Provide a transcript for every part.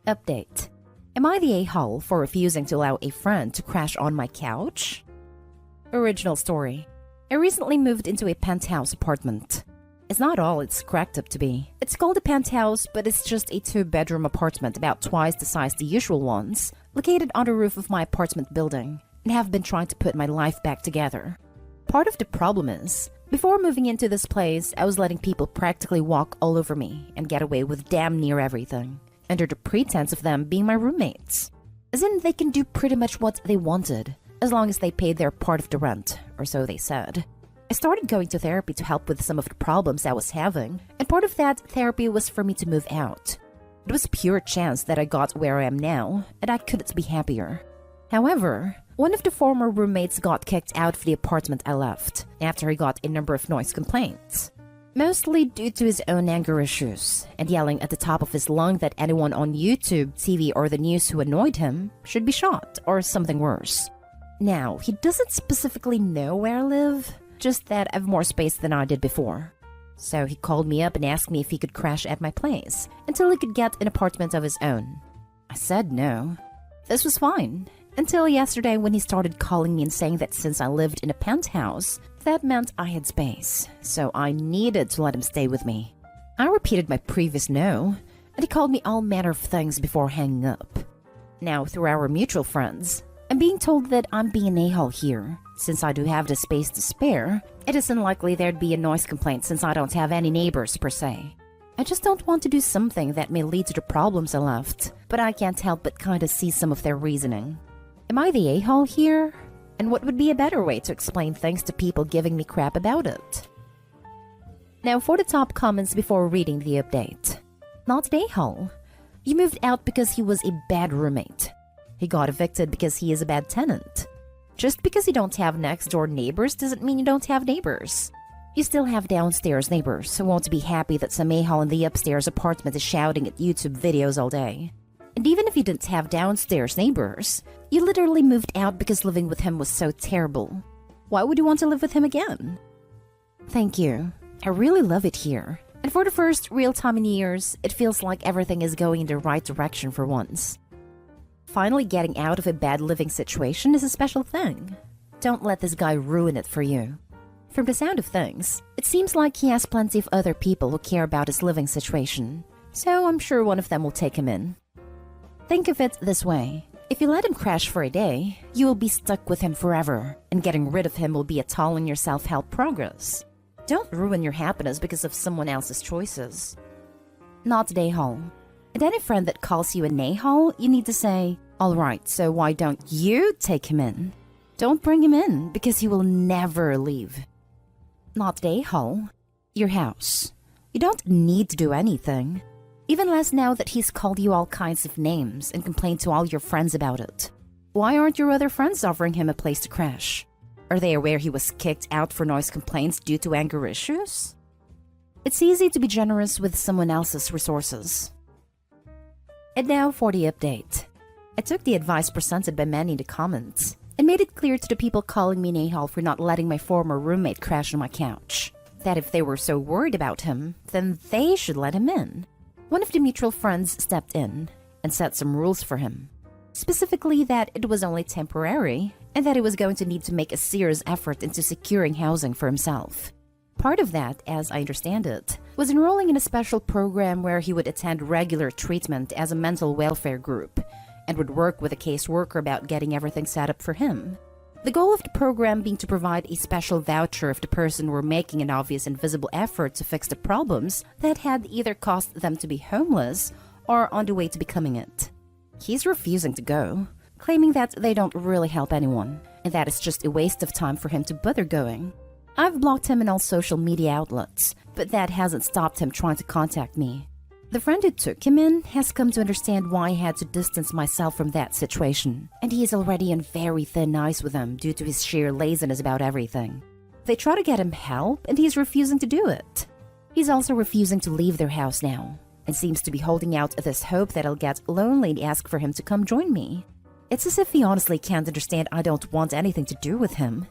Update. Am I the a-hole for refusing to allow a friend to crash on my couch? Original story. I recently moved into a penthouse apartment. It's not all it's cracked up to be. It's called a penthouse, but it's just a 2-bedroom apartment about twice the size the usual ones, located on the roof of my apartment building, and have been trying to put my life back together. Part of the problem is, before moving into this place, I was letting people practically walk all over me and get away with damn near everything, under the pretense of them being my roommates. As in, they can do pretty much what they wanted, as long as they paid their part of the rent, or so they said. I started going to therapy to help with some of the problems I was having, and part of that therapy was for me to move out. It was pure chance that I got where I am now, and I couldn't be happier. However, one of the former roommates got kicked out of the apartment I left, after he got a number of noise complaints. Mostly due to his own anger issues, and yelling at the top of his lung that anyone on YouTube, TV, or the news who annoyed him should be shot, or something worse. Now, he doesn't specifically know where I live, just that I have more space than I did before. So he called me up and asked me if he could crash at my place, until he could get an apartment of his own. I said no. This was fine, until yesterday when he started calling me and saying that since I lived in a penthouse, that meant I had space, so I needed to let him stay with me. I repeated my previous no, and he called me all manner of things before hanging up. Now, through our mutual friends, I'm being told that I'm being an a-hole here. Since I do have the space to spare, it is unlikely there'd be a noise complaint since I don't have any neighbors per se. I just don't want to do something that may lead to the problems I left, but I can't help but kinda see some of their reasoning. Am I the a-hole here? And what would be a better way to explain things to people giving me crap about it? Now for the top comments before reading the update. Not an a-hole. You moved out because he was a bad roommate. He got evicted because he is a bad tenant. Just because you don't have next-door neighbors doesn't mean you don't have neighbors. You still have downstairs neighbors who won't be happy that some a-hole in the upstairs apartment is shouting at YouTube videos all day. And even if you didn't have downstairs neighbors, you literally moved out because living with him was so terrible. Why would you want to live with him again? Thank you. I really love it here. And for the first real time in years, it feels like everything is going in the right direction for once. Finally getting out of a bad living situation is a special thing. Don't let this guy ruin it for you. From the sound of things, it seems like he has plenty of other people who care about his living situation, so I'm sure one of them will take him in. Think of it this way. If you let him crash for a day, you will be stuck with him forever, and getting rid of him will be a toll in your self-help progress. Don't ruin your happiness because of someone else's choices. Not an a-hole. And any friend that calls you an a-hole, you need to say, "Alright, so why don't you take him in?" Don't bring him in, because he will never leave. Not an a-hole. Your house. You don't need to do anything. Even less now that he's called you all kinds of names and complained to all your friends about it. Why aren't your other friends offering him a place to crash? Are they aware he was kicked out for noise complaints due to anger issues? It's easy to be generous with someone else's resources. And now for the update. I took the advice presented by many in the comments and made it clear to the people calling me an a-hole for not letting my former roommate crash on my couch, that if they were so worried about him, then they should let him in. One of the mutual friends stepped in and set some rules for him, specifically that it was only temporary and that he was going to need to make a serious effort into securing housing for himself. Part of that, as I understand it, was enrolling in a special program where he would attend regular treatment as a mental welfare group and would work with a caseworker about getting everything set up for him. The goal of the program being to provide a special voucher if the person were making an obvious and visible effort to fix the problems that had either caused them to be homeless or on the way to becoming it. He's refusing to go, claiming that they don't really help anyone and that it's just a waste of time for him to bother going. I've blocked him in all social media outlets, but that hasn't stopped him trying to contact me. The friend who took him in has come to understand why I had to distance myself from that situation, and he is already on very thin ice with them due to his sheer laziness about everything. They try to get him help, and he's refusing to do it. He's also refusing to leave their house now, and seems to be holding out this hope that I'll get lonely and ask for him to come join me. It's as if he honestly can't understand I don't want anything to do with him.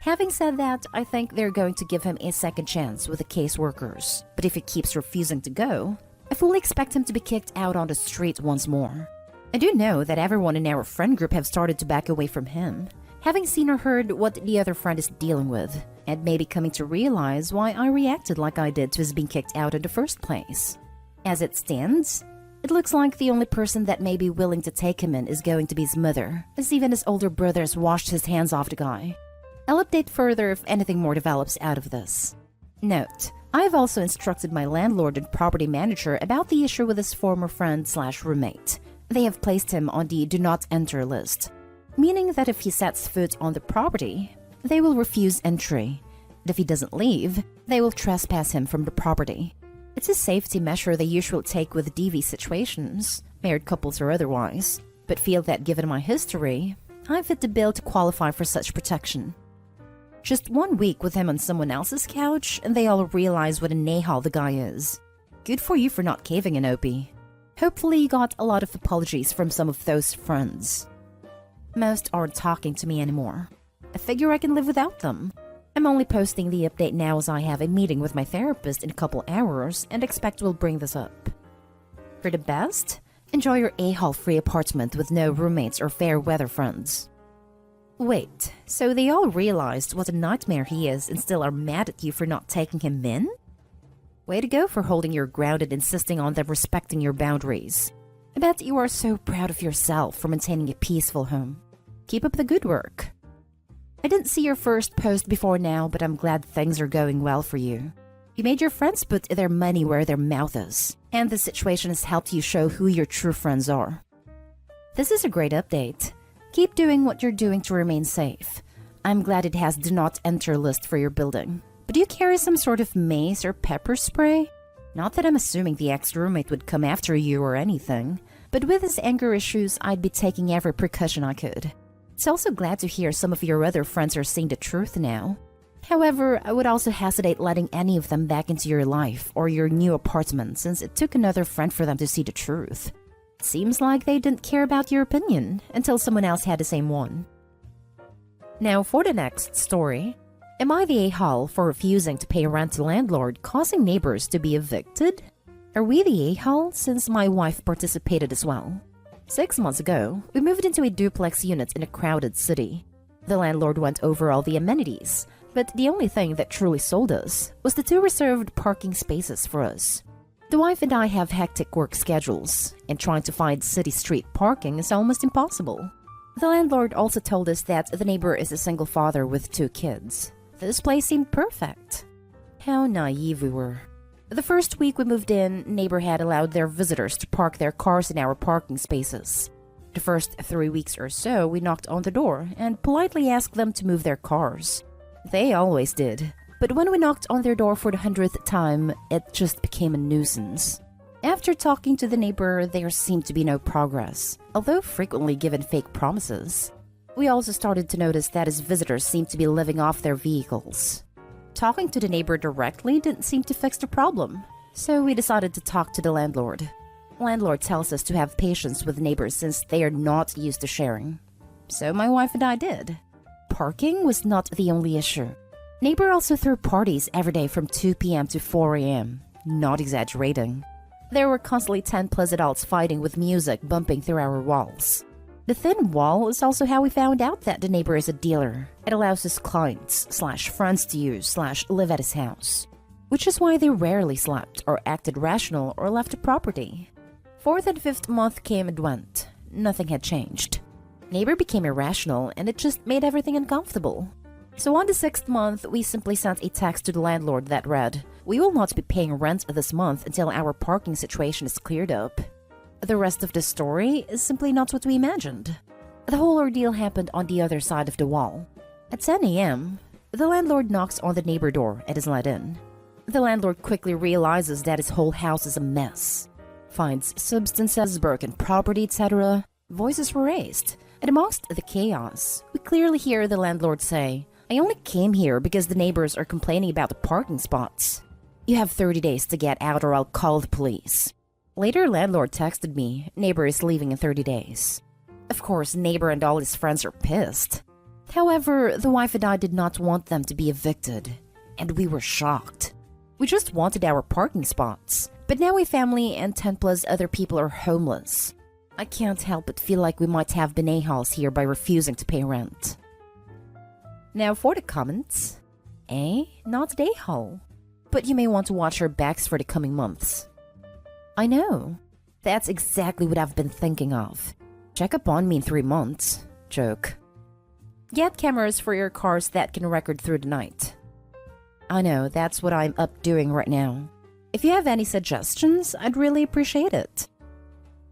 Having said that, I think they're going to give him a second chance with the caseworkers, but if he keeps refusing to go, I fully expect him to be kicked out on the street once more. I do know that everyone in our friend group have started to back away from him, having seen or heard what the other friend is dealing with, and maybe coming to realize why I reacted like I did to his being kicked out in the first place. As it stands, it looks like the only person that may be willing to take him in is going to be his mother, as even his older brother has washed his hands off the guy. I'll update further if anything more develops out of this. Note, I have also instructed my landlord and property manager about the issue with his former friend/roommate. They have placed him on the do not enter list, meaning that if he sets foot on the property, they will refuse entry. And if he doesn't leave, they will trespass him from the property. It's a safety measure they usually take with DV situations, married couples or otherwise, but feel that given my history, I fit the bill to qualify for such protection. Just 1 week with him on someone else's couch, and they all realize what an a-hole the guy is. Good for you for not caving in, Opie. Hopefully you got a lot of apologies from some of those friends. Most aren't talking to me anymore. I figure I can live without them. I'm only posting the update now as I have a meeting with my therapist in a couple hours and expect we'll bring this up. For the best, enjoy your a-hole-free apartment with no roommates or fair weather friends. Wait, so they all realized what a nightmare he is and still are mad at you for not taking him in? Way to go for holding your ground and insisting on them respecting your boundaries. I bet you are so proud of yourself for maintaining a peaceful home. Keep up the good work. I didn't see your first post before now, but I'm glad things are going well for you. You made your friends put their money where their mouth is, and the situation has helped you show who your true friends are. This is a great update. Keep doing what you're doing to remain safe. I'm glad it has do not enter list for your building. But do you carry some sort of mace or pepper spray? Not that I'm assuming the ex-roommate would come after you or anything, but with his anger issues, I'd be taking every precaution I could. It's also glad to hear some of your other friends are seeing the truth now. However, I would also hesitate letting any of them back into your life or your new apartment since it took another friend for them to see the truth. It seems like they didn't care about your opinion until someone else had the same one. Now for the next story. Am I the a-hole for refusing to pay rent to landlord, causing neighbors to be evicted? Are we the a-hole since my wife participated as well? 6 months ago, we moved into a duplex unit in a crowded city. The landlord went over all the amenities, but the only thing that truly sold us was the 2 reserved parking spaces for us. The wife and I have hectic work schedules, and trying to find city street parking is almost impossible. The landlord also told us that the neighbor is a single father with 2 kids. This place seemed perfect. How naive we were. The first week we moved in, neighbor had allowed their visitors to park their cars in our parking spaces. The first 3 weeks or so, we knocked on the door and politely asked them to move their cars. They always did, but when we knocked on their door for the 100th time, it just became a nuisance. After talking to the neighbor, there seemed to be no progress, although frequently given fake promises. We also started to notice that his visitors seemed to be living off their vehicles. Talking to the neighbor directly didn't seem to fix the problem, so we decided to talk to the landlord. Landlord tells us to have patience with neighbors since they are not used to sharing. So my wife and I did. Parking was not the only issue. Neighbor also threw parties every day from 2 p.m. to 4 a.m. Not exaggerating. There were constantly 10+ adults fighting with music bumping through our walls. The thin wall is also how we found out that the neighbor is a dealer. It allows his clients/friends to use/live at his house, which is why they rarely slept or acted rational or left the property. 4th and 5th month came and went. Nothing had changed. Neighbor became irrational and it just made everything uncomfortable. So on the 6th month, we simply sent a text to the landlord that read, "We will not be paying rent this month until our parking situation is cleared up." The rest of the story is simply not what we imagined. The whole ordeal happened on the other side of the wall. At 10 a.m., the landlord knocks on the neighbor door and is let in. The landlord quickly realizes that his whole house is a mess. Finds substances, broken property, etc. Voices were raised, and amongst the chaos, we clearly hear the landlord say, "I only came here because the neighbors are complaining about the parking spots. You have 30 days to get out or I'll call the police." Later, landlord texted me, "Neighbor is leaving in 30 days. Of course, neighbor and all his friends are pissed. However, the wife and I did not want them to be evicted, and we were shocked. We just wanted our parking spots, but But now a family and 10 plus other people are homeless. I can't help but feel like we might have been a-holes here by refusing to pay rent. Now for the comments. Not an a-hole. But you may want to watch our backs for the coming months. I know. That's exactly what I've been thinking of. Check up on me in 3 months. Joke. Get cameras for your cars that can record through the night. I know, that's what I'm up doing right now. If you have any suggestions, I'd really appreciate it.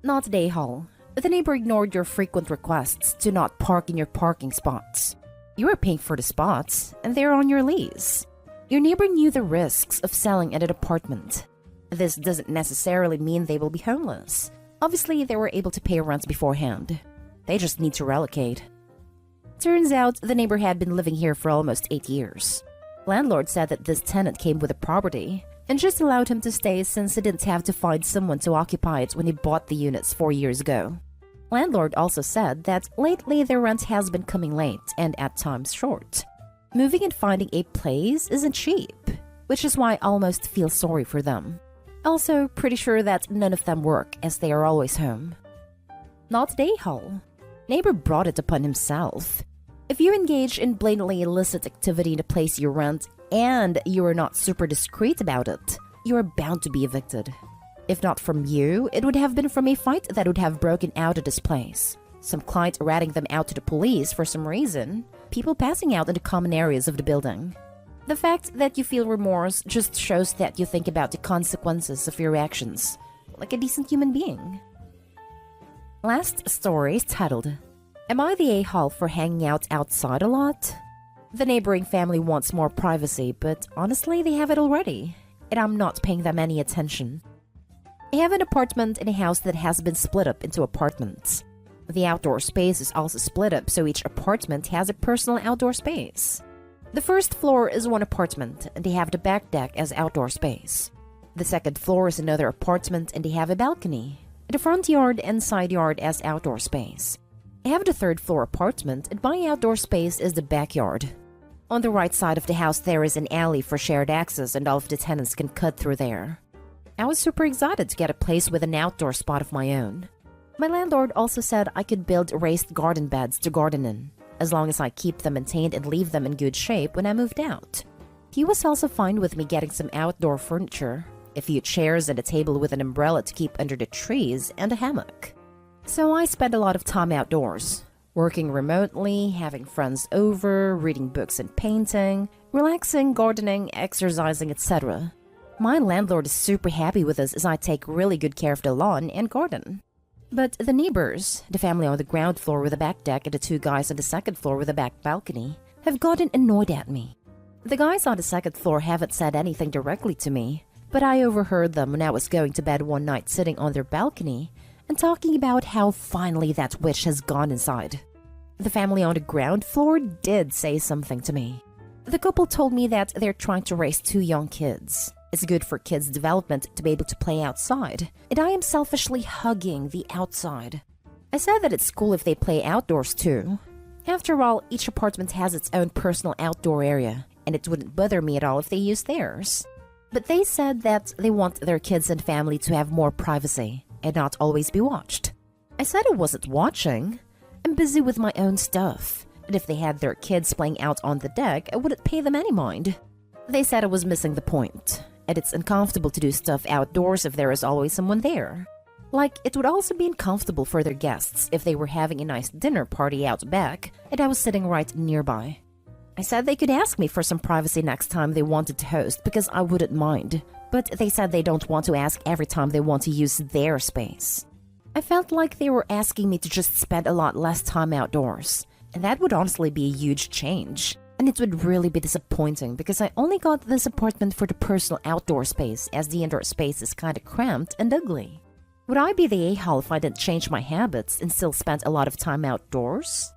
Not an a-hole. The neighbor ignored your frequent requests to not park in your parking spots. You are paying for the spots, and they're on your lease. Your neighbor knew the risks of selling at an apartment. This doesn't necessarily mean they will be homeless. Obviously, they were able to pay rent beforehand. They just need to relocate. Turns out, the neighbor had been living here for almost 8 years. Landlord said that this tenant came with the property and just allowed him to stay since he didn't have to find someone to occupy it when he bought the units 4 years ago. Landlord also said that lately their rent has been coming late and at times short. Moving and finding a place isn't cheap, which is why I almost feel sorry for them. Also, pretty sure that none of them work as they are always home. Not an a-hole. Neighbor brought it upon himself. If you engage in blatantly illicit activity in the place you rent and you are not super discreet about it, you are bound to be evicted. If not from you, it would have been from a fight that would have broken out at this place. Some client ratting them out to the police for some reason, people passing out in the common areas of the building. The fact that you feel remorse just shows that you think about the consequences of your actions, like a decent human being. Last story is titled, Am I the a-hole for hanging out outside a lot? The neighboring family wants more privacy, but honestly they have it already, and I'm not paying them any attention. I have an apartment in a house that has been split up into apartments. The outdoor space is also split up so each apartment has a personal outdoor space. The first floor is one apartment and they have the back deck as outdoor space. The second floor is another apartment and they have a balcony, the front yard and side yard as outdoor space. I have the third floor apartment and my outdoor space is the backyard. On the right side of the house there is an alley for shared access and all of the tenants can cut through there. I was super excited to get a place with an outdoor spot of my own. My landlord also said I could build raised garden beds to garden in, as long as I keep them maintained and leave them in good shape when I moved out. He was also fine with me getting some outdoor furniture, a few chairs and a table with an umbrella to keep under the trees and a hammock. So I spent a lot of time outdoors, working remotely, having friends over, reading books and painting, relaxing, gardening, exercising, etc. My landlord is super happy with us as I take really good care of the lawn and garden. But the neighbors, the family on the ground floor with a back deck and the 2 guys on the second floor with a back balcony, have gotten annoyed at me. The guys on the second floor haven't said anything directly to me, but I overheard them when I was going to bed one night sitting on their balcony and talking about how finally that witch has gone inside. The family on the ground floor did say something to me. The couple told me that they're trying to raise 2 young kids. It's good for kids' development to be able to play outside, and I am selfishly hugging the outside. I said that it's cool if they play outdoors too. After all, each apartment has its own personal outdoor area, and it wouldn't bother me at all if they used theirs. But they said that they want their kids and family to have more privacy, and not always be watched. I said I wasn't watching. I'm busy with my own stuff, and if they had their kids playing out on the deck, I wouldn't pay them any mind. They said I was missing the point. And it's uncomfortable to do stuff outdoors if there is always someone there. Like, it would also be uncomfortable for their guests if they were having a nice dinner party out back and I was sitting right nearby. I said they could ask me for some privacy next time they wanted to host because I wouldn't mind, but they said they don't want to ask every time they want to use their space. I felt like they were asking me to just spend a lot less time outdoors, and that would honestly be a huge change. And it would really be disappointing because I only got this apartment for the personal outdoor space as the indoor space is kinda cramped and ugly. Would I be the a-hole if I didn't change my habits and still spent a lot of time outdoors?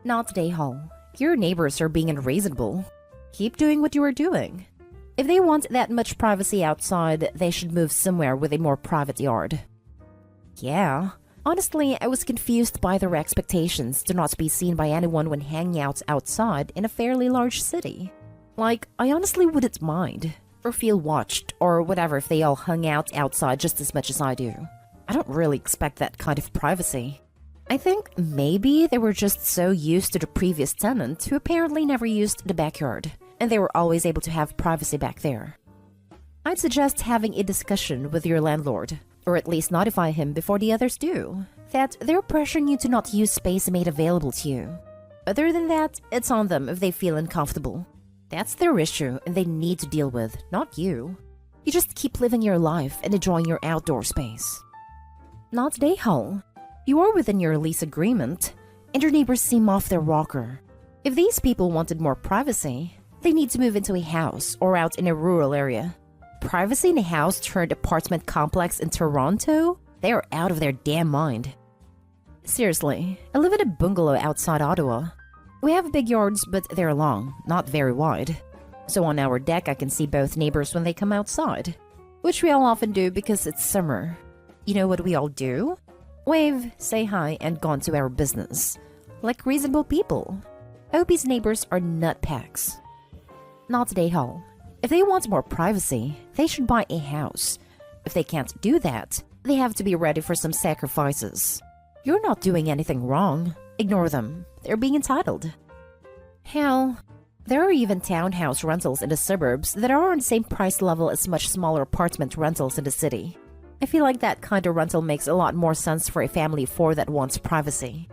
Not the a-hole. Your neighbors are being unreasonable. Keep doing what you are doing. If they want that much privacy outside, they should move somewhere with a more private yard. Yeah. Honestly, I was confused by their expectations to not be seen by anyone when hanging out outside in a fairly large city. Like, I honestly wouldn't mind, or feel watched, or whatever if they all hung out outside just as much as I do. I don't really expect that kind of privacy. I think maybe they were just so used to the previous tenant who apparently never used the backyard, and they were always able to have privacy back there. I'd suggest having a discussion with your landlord, or at least notify him before the others do, that they're pressuring you to not use space made available to you. Other than that, it's on them if they feel uncomfortable. That's their issue and they need to deal with, not you. You just keep living your life and enjoying your outdoor space. Not today, Hull. You are within your lease agreement, and your neighbors seem off their rocker. If these people wanted more privacy, they need to move into a house or out in a rural area. Privacy in a house turned apartment complex in Toronto? They are out of their damn mind. Seriously, I live in a bungalow outside Ottawa. We have big yards, but they're long, not very wide. So on our deck I can see both neighbors when they come outside, which we all often do because it's summer. You know what we all do? Wave, say hi, and go on to our business. Like reasonable people. Opie's neighbors are nutpacks. Not today, Hull. If they want more privacy, they should buy a house. If they can't do that, they have to be ready for some sacrifices. You're not doing anything wrong. Ignore them. They're being entitled. Hell, there are even townhouse rentals in the suburbs that are on the same price level as much smaller apartment rentals in the city. I feel like that kind of rental makes a lot more sense for a family of four that wants privacy.